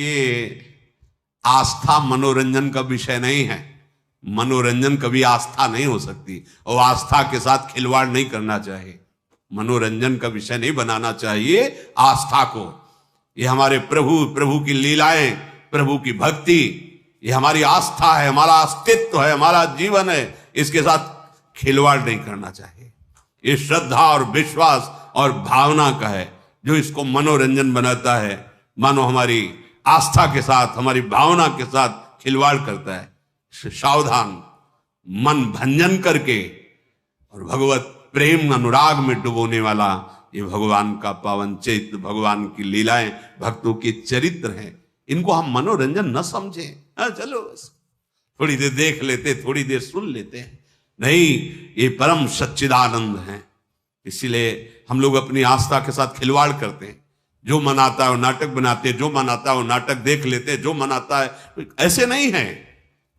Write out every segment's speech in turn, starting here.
ये आस्था मनोरंजन का विषय नहीं है। मनोरंजन कभी आस्था नहीं हो सकती और आस्था के साथ खिलवाड़ नहीं करना चाहिए। मनोरंजन का विषय नहीं बनाना चाहिए आस्था को। ये हमारे प्रभु की लीलाएं, प्रभु की भक्ति, ये हमारी आस्था है, हमारा अस्तित्व है, हमारा जीवन है। इसके साथ खिलवाड़ नहीं करना चाहिए। ये श्रद्धा और विश्वास और भावना का है जो इसको मनोरंजन बनाता है। मानो हमारी आस्था के साथ, हमारी भावना के साथ खिलवाड़ करता है। सावधान, मन भंजन करके और भगवत प्रेम अनुराग में डुबोने वाला ये भगवान का पावन चैत्र, भगवान की लीलाएं, भक्तों के चरित्र हैं। इनको हम मनोरंजन न समझें। चलो बस थोड़ी देर देख लेते, थोड़ी देर सुन लेते हैं। नहीं, ये परम सच्चिदानंद है। इसीलिए हम लोग अपनी आस्था के साथ खिलवाड़ करते हैं। जो मन आता है वो नाटक बनाते हैं, जो मन आता है वो नाटक देख लेते हैं, जो मन आता है। ऐसे नहीं है।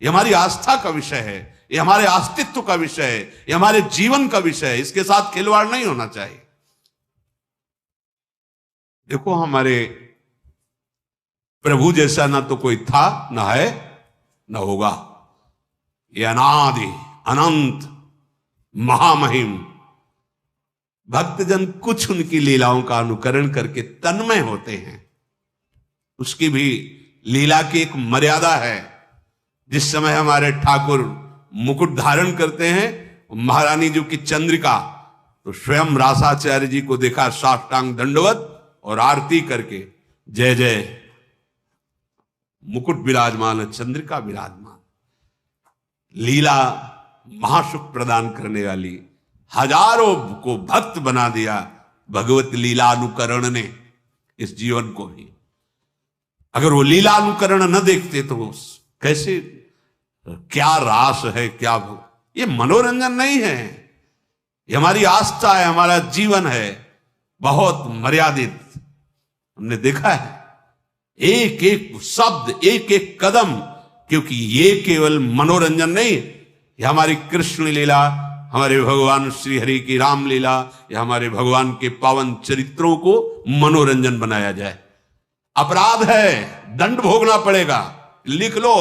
ये हमारी आस्था का विषय है, ये हमारे अस्तित्व का विषय है, ये हमारे जीवन का विषय है। इसके साथ खिलवाड़ नहीं होना चाहिए। देखो, हमारे प्रभु जैसा ना तो कोई था, ना है, ना होगा। ये अनादि अनंत महामहिम भक्तजन कुछ उनकी लीलाओं का अनुकरण करके तन्मय होते हैं। उसकी भी लीला की एक मर्यादा है। जिस समय हमारे ठाकुर मुकुट धारण करते हैं, महारानी जी की चंद्रिका, तो स्वयं रासाचार्य जी को देखा साष्टांग दंडवत और आरती करके जय जय, मुकुट विराजमान, चंद्रिका विराजमान। लीला महासुख प्रदान करने वाली, हजारों को भक्त बना दिया भगवत लीला अनुकरण ने इस जीवन को ही। अगर वो लीला अनुकरण न देखते तो कैसे, क्या रास है, क्या ये मनोरंजन नहीं है। ये हमारी आस्था है, हमारा जीवन है, बहुत मर्यादित। हमने देखा है एक एक शब्द, एक एक कदम, क्योंकि ये केवल मनोरंजन नहीं, ये हमारी कृष्ण लीला, हमारे भगवान श्री हरि की रामलीला, या हमारे भगवान के पावन चरित्रों को मनोरंजन बनाया जाए। अपराध है, दंड भोगना पड़ेगा। लिख लो,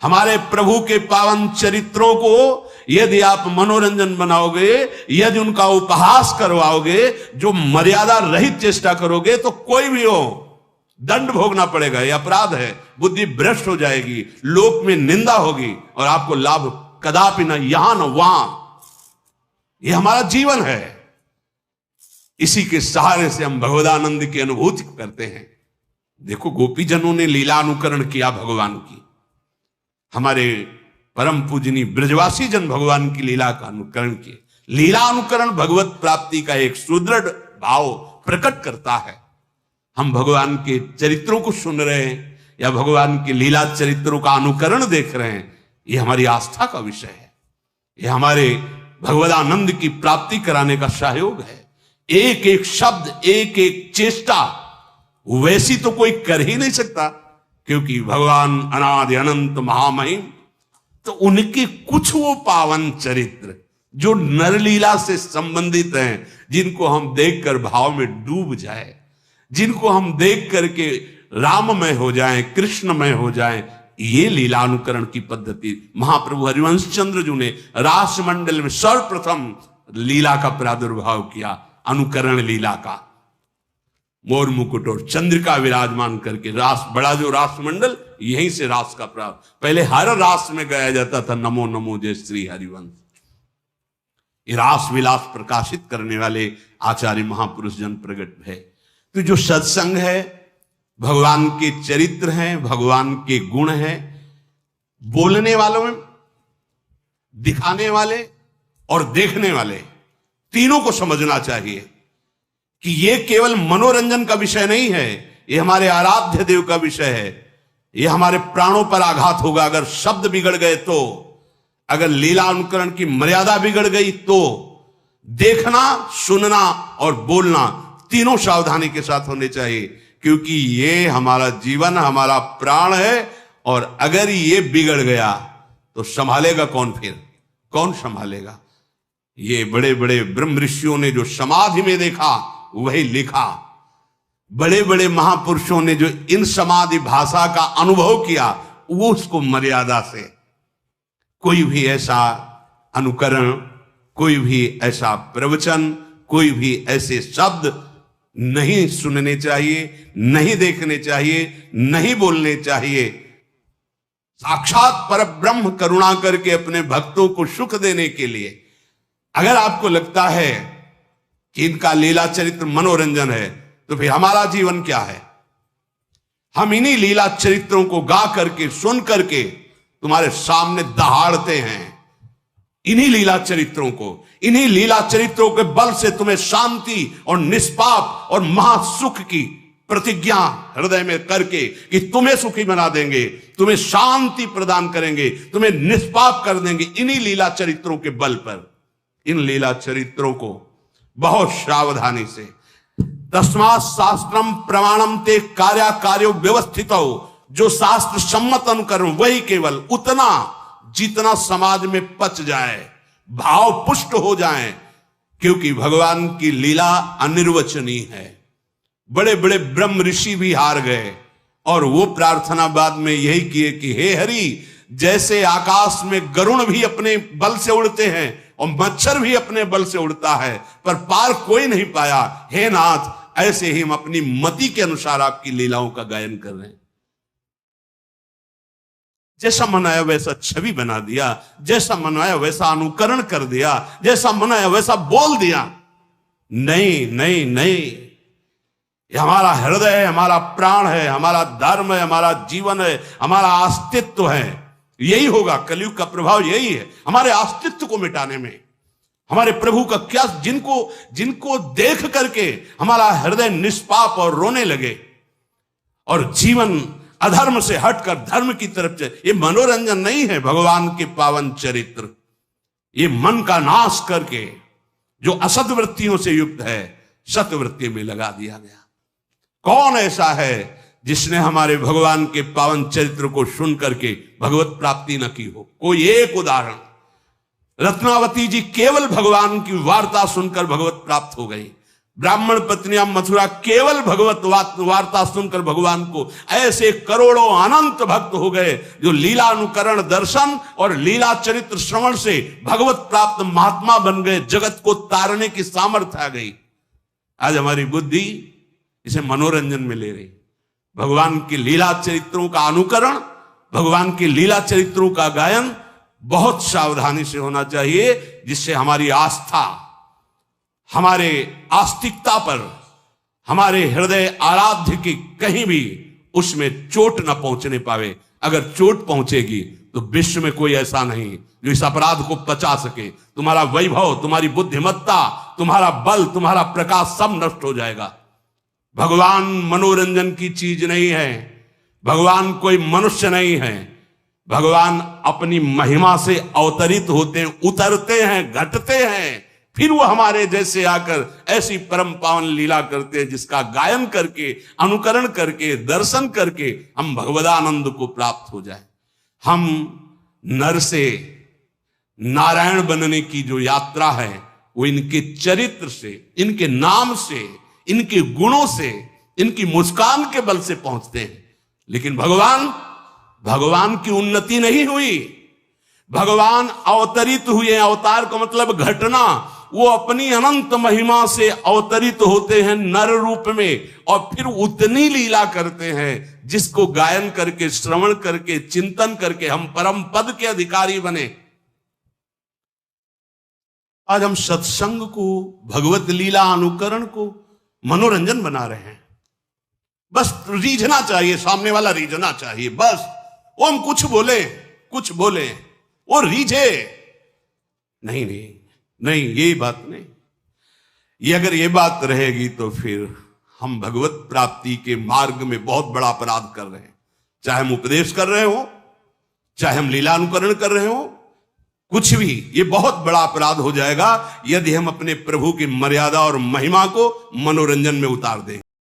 हमारे प्रभु के पावन चरित्रों को यदि आप मनोरंजन बनाओगे, यदि उनका उपहास करवाओगे, जो मर्यादा रहित चेष्टा करोगे, तो कोई भी हो दंड भोगना पड़ेगा। यह अपराध है। बुद्धि भ्रष्ट हो जाएगी, लोक में निंदा होगी और आपको लाभ कदापि न यहां न वहां। यह हमारा जीवन है। इसी के सहारे से हम भगवदानंद की अनुभूति करते हैं। देखो, गोपीजनों ने लीला अनुकरण किया भगवान की। हमारे परम पूजनी ब्रजवासी जन भगवान की लीला का अनुकरण किए। लीला अनुकरण भगवत प्राप्ति का एक सुदृढ़ भाव प्रकट करता है। हम भगवान के चरित्रों को सुन रहे हैं या भगवान के लीला चरित्रों का अनुकरण देख रहे हैं, यह हमारी आस्था का विषय है। यह हमारे भगवदानंद की प्राप्ति कराने का सहयोग है। एक एक शब्द, एक एक चेष्टा वैसी तो कोई कर ही नहीं सकता, क्योंकि भगवान अनादि अनंत महामहिम। तो उनके कुछ वो पावन चरित्र जो नरलीला से संबंधित हैं, जिनको हम देखकर भाव में डूब जाए, जिनको हम देख करके राममय हो जाएं, कृष्णमय हो जाएं, ये लीला अनुकरण की पद्धति महाप्रभु हरिवंश चंद्र जी ने रास मंडल में सर्वप्रथम लीला का प्रादुर्भाव किया, अनुकरण लीला का। मोर मुकुट और चंद्रिका विराजमान करके रास, बड़ा जो रास मंडल, यहीं से रास का प्रारंभ। पहले हर रास में गाया जाता था नमो नमो जय श्री हरिवंश। ये रास विलास प्रकाशित करने वाले आचार्य महापुरुष जन प्रकट है। तो जो सत्संग है, भगवान के चरित्र हैं, भगवान के गुण हैं, बोलने वालों में, दिखाने वाले और देखने वाले, तीनों को समझना चाहिए कि ये केवल मनोरंजन का विषय नहीं है, ये हमारे आराध्य देव का विषय है। ये हमारे प्राणों पर आघात होगा अगर शब्द बिगड़ गए तो, अगर लीला अनुकरण की मर्यादा बिगड़ गई तो। देखना, सुनना और बोलना तीनों सावधानी के साथ होने चाहिए, क्योंकि ये हमारा जीवन, हमारा प्राण है। और अगर ये बिगड़ गया तो संभालेगा कौन? फिर कौन संभालेगा? ये बड़े बड़े ब्रह्म ऋषियों ने जो समाधि में देखा वही लिखा। बड़े बड़े महापुरुषों ने जो इन समाधि भाषा का अनुभव किया, वो उसको मर्यादा से, कोई भी ऐसा अनुकरण, कोई भी ऐसा प्रवचन, कोई भी ऐसे शब्द नहीं सुनने चाहिए, नहीं देखने चाहिए, नहीं बोलने चाहिए। साक्षात परब्रह्म करुणा करके अपने भक्तों को सुख देने के लिए, अगर आपको लगता है कि इनका लीला चरित्र मनोरंजन है, तो फिर हमारा जीवन क्या है? हम इन्हीं लीला चरित्रों को गा करके, सुन करके तुम्हारे सामने दहाड़ते हैं। इन्हीं लीला चरित्रों को, इन्हीं लीला चरित्रों के बल से तुम्हें शांति और निष्पाप और महासुख की प्रतिज्ञा हृदय में करके कि तुम्हें सुखी बना देंगे, तुम्हें शांति प्रदान करेंगे, तुम्हें निष्पाप कर देंगे, इन्हीं लीला चरित्रों के बल पर। इन लीला चरित्रों को बहुत सावधानी से, तस्मात् शास्त्रम प्रमाणम ते कार्या कार्यो व्यवस्थितो, जो शास्त्र सम्मत अनुकरण वही केवल उतना जितना समाज में पच जाए, भाव पुष्ट हो जाए, क्योंकि भगवान की लीला अनिर्वचनीय है। बड़े बड़े ब्रह्म ऋषि भी हार गए और वो प्रार्थना बाद में यही किए कि हे हरि, जैसे आकाश में गरुण भी अपने बल से उड़ते हैं और मच्छर भी अपने बल से उड़ता है, पर पार कोई नहीं पाया, हे नाथ, ऐसे ही हम अपनी मति के अनुसार आपकी लीलाओं का गायन कर रहे हैं। जैसा मनाया वैसा छवि बना दिया, जैसा मनाया वैसा अनुकरण कर दिया, जैसा मनाया वैसा बोल दिया। नहीं नहीं नहीं, ये हमारा हृदय है, हमारा प्राण है, हमारा धर्म है, हमारा जीवन है, हमारा अस्तित्व है। यही होगा, कलयुग का प्रभाव यही है, हमारे अस्तित्व को मिटाने में। हमारे प्रभु का क्या, जिनको देख करके हमारा हृदय निष्पाप और रोने लगे और जीवन अधर्म से हटकर धर्म की तरफ चले। ये मनोरंजन नहीं है भगवान के पावन चरित्र। ये मन का नाश करके जो असत वृत्तियों से युक्त है, सतवृत्ति में लगा दिया गया। कौन ऐसा है जिसने हमारे भगवान के पावन चरित्र को सुन करके भगवत प्राप्ति न की हो? कोई एक उदाहरण, रत्नावती जी केवल भगवान की वार्ता सुनकर भगवत प्राप्त हो गई। ब्राह्मण पत्नियां मथुरा केवल भगवत वार्ता सुनकर भगवान को, ऐसे करोड़ों अनंत भक्त हो गए जो लीला अनुकरण दर्शन और लीला चरित्र श्रवण से भगवत प्राप्त महात्मा बन गए। जगत को तारने की सामर्थ्य आ गई। आज हमारी बुद्धि इसे मनोरंजन में ले रही। भगवान की लीला चरित्रों का अनुकरण, भगवान की लीला चरित्रों का गायन बहुत सावधानी से होना चाहिए, जिससे हमारी आस्था, हमारे आस्तिकता पर, हमारे हृदय आराध्य की कहीं भी उसमें चोट न पहुंचने पावे। अगर चोट पहुंचेगी तो विश्व में कोई ऐसा नहीं जो इस अपराध को पचा सके। तुम्हारा वैभव, तुम्हारी बुद्धिमत्ता, तुम्हारा बल, तुम्हारा प्रकाश सब नष्ट हो जाएगा। भगवान मनोरंजन की चीज नहीं है, भगवान कोई मनुष्य नहीं है। भगवान अपनी महिमा से अवतरित होते हैं, उतरते हैं, घटते हैं, फिर वो हमारे जैसे आकर ऐसी परम पावन लीला करते हैं जिसका गायन करके, अनुकरण करके, दर्शन करके हम भगवदानंद को प्राप्त हो जाए। हम नर से नारायण बनने की जो यात्रा है वो इनके चरित्र से, इनके नाम से, इनके गुणों से, इनकी मुस्कान के बल से पहुंचते हैं। लेकिन भगवान की उन्नति नहीं हुई। भगवान अवतरित हुए, अवतार का मतलब घटना। वो अपनी अनंत महिमा से अवतरित होते हैं नर रूप में और फिर उतनी लीला करते हैं जिसको गायन करके, श्रवण करके, चिंतन करके हम परम पद के अधिकारी बने। आज हम सत्संग को, भगवत लीला अनुकरण को मनोरंजन बना रहे हैं। बस रीझना चाहिए, सामने वाला रीझना चाहिए, बस वो हम कुछ बोले वो रीझे। नहीं नहीं नहीं, ये बात नहीं। ये अगर ये बात रहेगी तो फिर हम भगवत प्राप्ति के मार्ग में बहुत बड़ा अपराध कर रहे हैं। चाहे हम उपदेश कर रहे हो, चाहे हम लीला अनुकरण कर रहे हो, कुछ भी, ये बहुत बड़ा अपराध हो जाएगा यदि हम अपने प्रभु की मर्यादा और महिमा को मनोरंजन में उतार दें।